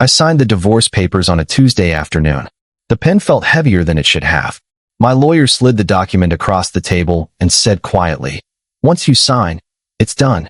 I signed the divorce papers on a Tuesday afternoon. The pen felt heavier than it should have. My lawyer slid the document across the table and said quietly, "Once you sign, it's done."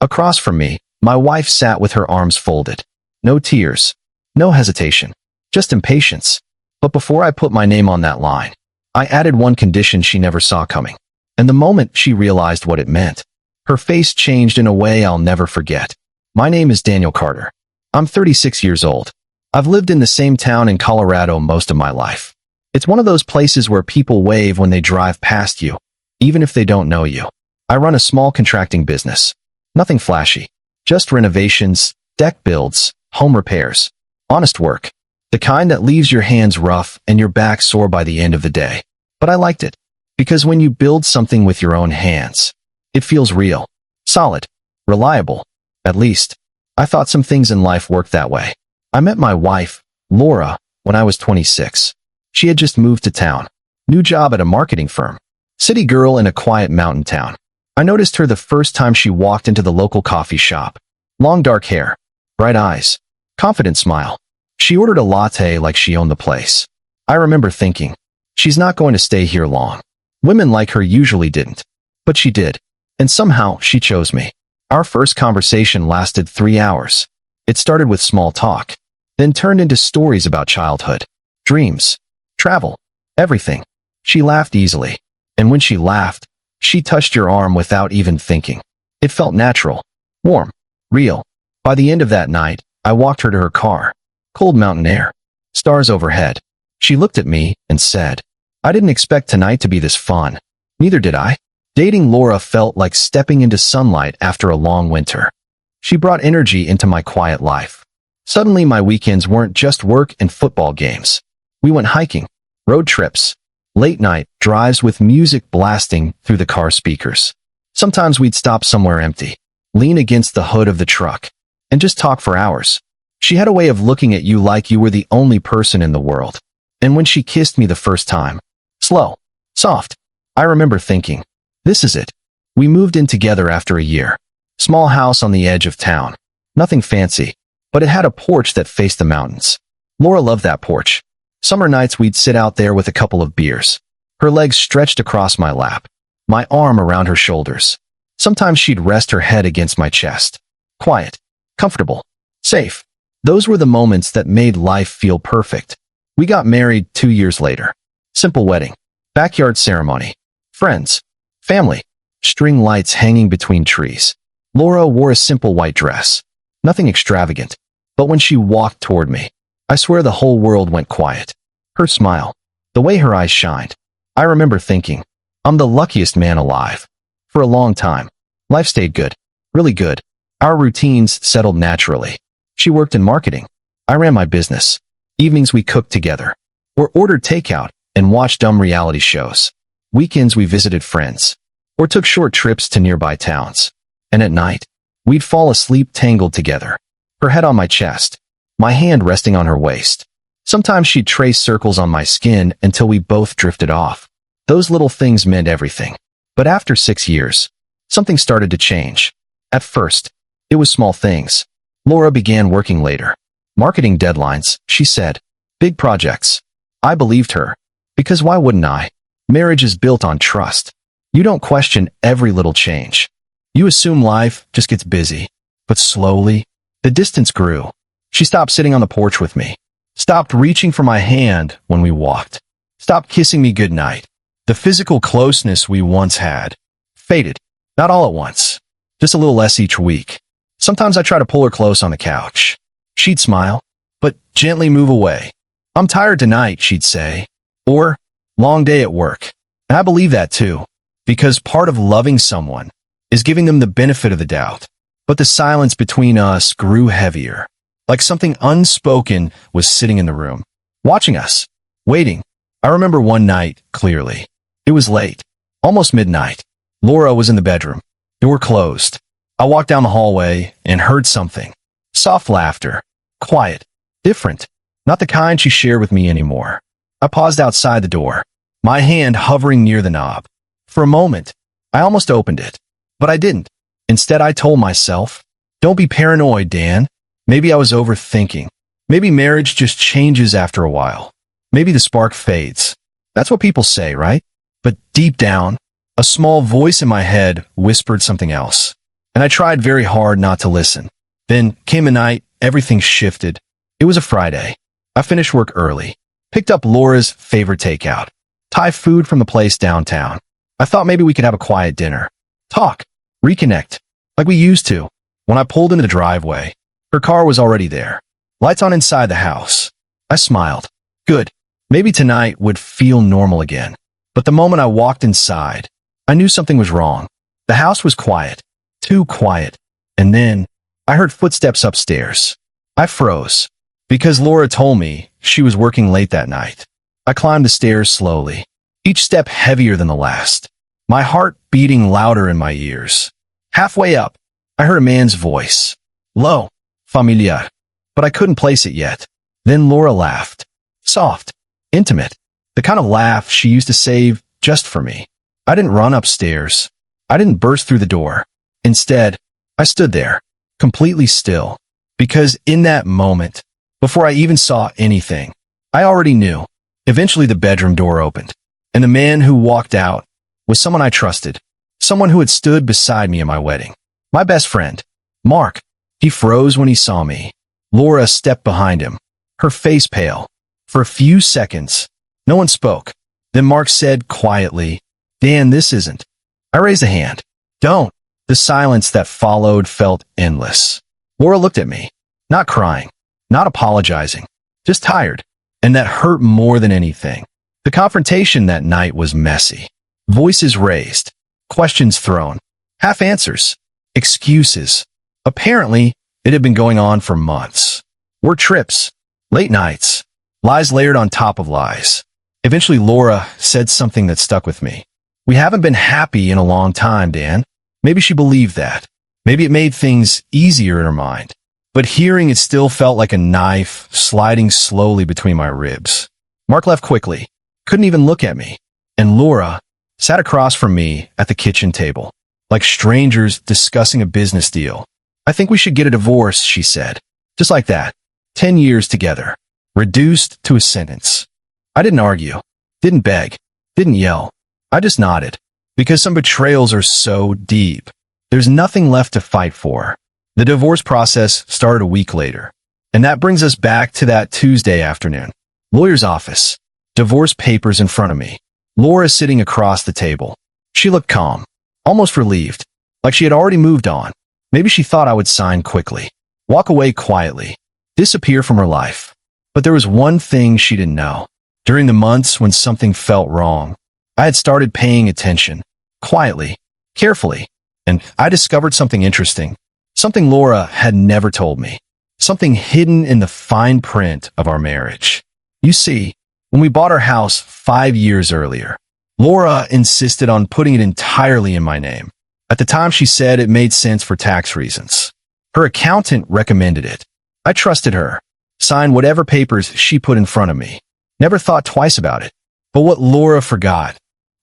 Across from me, my wife sat with her arms folded. No tears, no hesitation, just impatience. But before I put my name on that line, I added one condition she never saw coming. And the moment she realized what it meant, her face changed in a way I'll never forget. My name is Daniel Carter. I'm 36 years old. I've lived in the same town in Colorado most of my life. It's one of those places where people wave when they drive past you, even if they don't know you. I run a small contracting business. Nothing flashy. Just renovations, deck builds, home repairs. Honest work. The kind that leaves your hands rough and your back sore by the end of the day. But I liked it. Because when you build something with your own hands, it feels real, solid, reliable. At least, I thought some things in life worked that way. I met my wife, Laura, when I was 26. She had just moved to town. New job at a marketing firm. City girl in a quiet mountain town. I noticed her the first time she walked into the local coffee shop. Long dark hair, bright eyes, confident smile. She ordered a latte like she owned the place. I remember thinking, she's not going to stay here long. Women like her usually didn't. But she did. And somehow she chose me. Our first conversation lasted 3 hours. It started with small talk, then turned into stories about childhood, dreams, travel, everything. She laughed easily. And when she laughed, she touched your arm without even thinking. It felt natural, warm, real. By the end of that night, I walked her to her car. Cold mountain air, stars overhead. She looked at me and said, "I didn't expect tonight to be this fun." Neither did I. Dating Laura felt like stepping into sunlight after a long winter. She brought energy into my quiet life. Suddenly my weekends weren't just work and football games. We went hiking, road trips, late night drives with music blasting through the car speakers. Sometimes we'd stop somewhere empty, lean against the hood of the truck, and just talk for hours. She had a way of looking at you like you were the only person in the world. And when she kissed me the first time, slow, soft, I remember thinking, this is it. We moved in together after a year. Small house on the edge of town. Nothing fancy, but it had a porch that faced the mountains. Laura loved that porch. Summer nights we'd sit out there with a couple of beers. Her legs stretched across my lap, my arm around her shoulders. Sometimes she'd rest her head against my chest. Quiet, comfortable, safe. Those were the moments that made life feel perfect. We got married 2 years later. Simple wedding, backyard ceremony, friends, family, string lights hanging between trees. Laura wore a simple white dress. Nothing extravagant. But when she walked toward me, I swear the whole world went quiet. Her smile, the way her eyes shined. I remember thinking, I'm the luckiest man alive. For a long time, life stayed good, really good. Our routines settled naturally. She worked in marketing. I ran my business. Evenings we cooked together, or ordered takeout and watched dumb reality shows. Weekends we visited friends, or took short trips to nearby towns. And at night, we'd fall asleep tangled together, her head on my chest, my hand resting on her waist. Sometimes she'd trace circles on my skin until we both drifted off. Those little things meant everything. But after 6 years, something started to change. At first, it was small things. Laura began working later. Marketing deadlines, she said. Big projects. I believed her. Because why wouldn't I? Marriage is built on trust. You don't question every little change. You assume life just gets busy. But slowly, the distance grew. She stopped sitting on the porch with me. Stopped reaching for my hand when we walked. Stopped kissing me goodnight. The physical closeness we once had faded. Not all at once. Just a little less each week. Sometimes I try to pull her close on the couch. She'd smile, but gently move away. I'm tired tonight, she'd say. Or, long day at work. And I believe that too. Because part of loving someone is giving them the benefit of the doubt. But the silence between us grew heavier. Like something unspoken was sitting in the room, watching us, waiting. I remember one night clearly. It was late, almost midnight. Laura was in the bedroom. Door closed. I walked down the hallway and heard something. Soft laughter. Quiet. Different. Not the kind she shared with me anymore. I paused outside the door, my hand hovering near the knob. For a moment, I almost opened it. But I didn't. Instead, I told myself, don't be paranoid, Dan. Maybe I was overthinking. Maybe marriage just changes after a while. Maybe the spark fades. That's what people say, right? But deep down, a small voice in my head whispered something else. And I tried very hard not to listen. Then came a night, everything shifted. It was a Friday. I finished work early. Picked up Laura's favorite takeout. Thai food from the place downtown. I thought maybe we could have a quiet dinner. Talk. Reconnect. Like we used to. When I pulled into the driveway, her car was already there. Lights on inside the house. I smiled. Good. Maybe tonight would feel normal again. But the moment I walked inside, I knew something was wrong. The house was quiet. Too quiet. And then, I heard footsteps upstairs. I froze. Because Laura told me she was working late that night. I climbed the stairs slowly. Each step heavier than the last. My heart beating louder in my ears. Halfway up, I heard a man's voice. Low. Familiar. But I couldn't place it yet. Then Laura laughed. Soft. Intimate. The kind of laugh she used to save just for me. I didn't run upstairs. I didn't burst through the door. Instead, I stood there, completely still. Because in that moment, before I even saw anything, I already knew. Eventually the bedroom door opened. And the man who walked out was someone I trusted. Someone who had stood beside me in my wedding. My best friend. Mark. He froze when he saw me. Laura stepped behind him, her face pale. For a few seconds, no one spoke. Then Mark said quietly, Dan, this isn't. I raised a hand. Don't. The silence that followed felt endless. Laura looked at me, not crying, not apologizing, just tired. And that hurt more than anything. The confrontation that night was messy. Voices raised, questions thrown, half answers, excuses. Apparently, it had been going on for months. Work trips, late nights, lies layered on top of lies. Eventually, Laura said something that stuck with me. We haven't been happy in a long time, Dan. Maybe she believed that. Maybe it made things easier in her mind. But hearing it still felt like a knife sliding slowly between my ribs. Mark left quickly, couldn't even look at me. And Laura sat across from me at the kitchen table, like strangers discussing a business deal. I think we should get a divorce, she said. Just like that. 10 years together. Reduced to a sentence. I didn't argue. Didn't beg. Didn't yell. I just nodded. Because some betrayals are so deep. There's nothing left to fight for. The divorce process started a week later. And that brings us back to that Tuesday afternoon. Lawyer's office. Divorce papers in front of me. Laura sitting across the table. She looked calm. Almost relieved. Like she had already moved on. Maybe she thought I would sign quickly. Walk away quietly. Disappear from her life. But there was one thing she didn't know. During the months when something felt wrong, I had started paying attention. Quietly. Carefully. And I discovered something interesting. Something Laura had never told me. Something hidden in the fine print of our marriage. You see, when we bought our house 5 years earlier, Laura insisted on putting it entirely in my name. At the time, she said it made sense for tax reasons. Her accountant recommended it. I trusted her. Signed whatever papers she put in front of me. Never thought twice about it. But what Laura forgot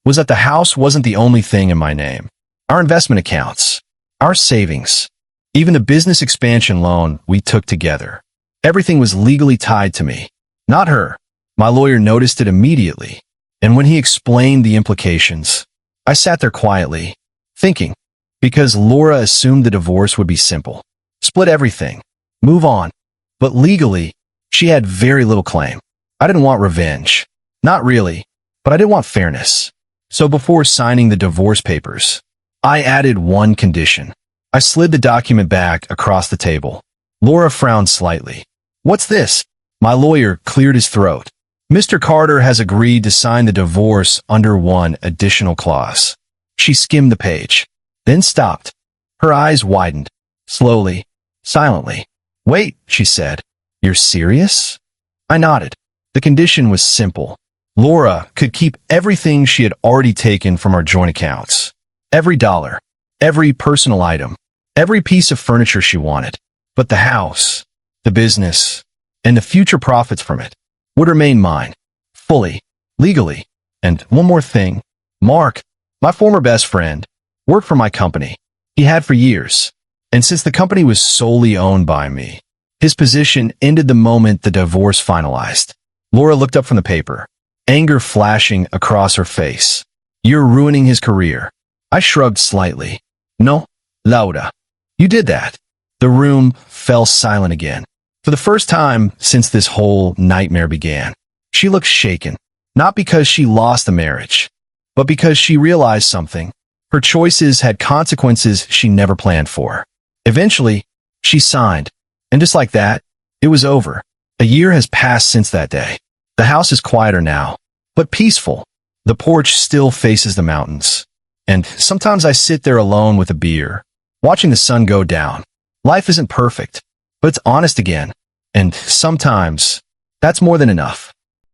was that the house wasn't the only thing in my name. Our investment accounts, our savings, even the business expansion loan we took together. Everything was legally tied to me, not her. My lawyer noticed it immediately. And when he explained the implications, I sat there quietly, thinking, because Laura assumed the divorce would be simple. Split everything. Move on. But legally, she had very little claim. I didn't want revenge. Not really. But I did want fairness. So before signing the divorce papers, I added one condition. I slid the document back across the table. Laura frowned slightly. What's this? My lawyer cleared his throat. Mr. Carter has agreed to sign the divorce under one additional clause. She skimmed the page, then stopped. Her eyes widened, slowly, silently. Wait, she said. You're serious? I nodded. The condition was simple. Laura could keep everything she had already taken from our joint accounts. Every dollar, every personal item, every piece of furniture she wanted. But the house, the business, and the future profits from it would remain mine, fully, legally. And one more thing, Mark, my former best friend, worked for my company. He had for years. And since the company was solely owned by me, His position ended the moment the divorce finalized. Laura looked up from the paper, anger flashing across her face. You're ruining his career. I shrugged slightly. No, Laura. You did that. The room fell silent again. For the first time since this whole nightmare began, she looked shaken, not because she lost the marriage, but because she realized something. Her choices had consequences she never planned for. Eventually, she signed, and just like that, it was over. A year has passed since that day. The house is quieter now, but peaceful. The porch still faces the mountains, and sometimes I sit there alone with a beer, watching the sun go down. Life isn't perfect, but it's honest again, and sometimes that's more than enough.